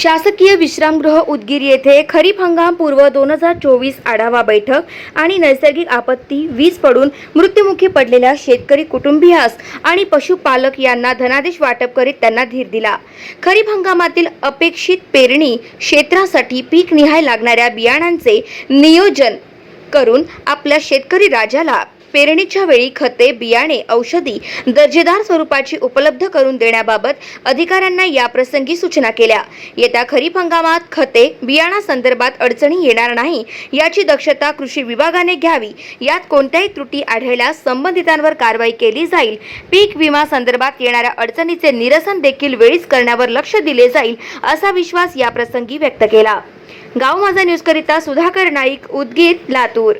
शासकीय विश्रामगृह उदगीर येथे खरीप हंगाम पूर्व 2024 आढावा बैठक आणि नैसर्गिक आपत्ती वीज पडून मृत्युमुखी पडलेल्या शेतकरी कुटुंबियास आणि पशुपालक यांना धनादेश वाटप करीत त्यांना धीर दिला। खरीप हंगामातील अपेक्षित पेरणी क्षेत्रासाठी पीक निहाय लागणाऱ्या बियाणांचे नियोजन करून आपल्या शेतकरी राजाला पेरणीच्या वेळी खते, बियाणे, औषधी दर्जेदार स्वरूपाची उपलब्ध करून देण्याबाबत अधिकाऱ्यांना या प्रसंगी सूचना केल्या। येत्या खरीप हंगामात खते, बियाणासंदर्भात अडचणी येणार नाही याची दक्षता कृषी विभागाने घ्यावी। यात कोणत्याही त्रुटी आढळल्यास संबंधितांवर कारवाई केली जाईल। पीक विमा संदर्भात येणाऱ्या अडचणीचे निरसन देखील वेळीच करण्यावर लक्ष दिले जाईल असा विश्वास या प्रसंगी व्यक्त केला। गाव माझा न्यूज करिता सुधाकर नाईक, उदगीर, लातूर।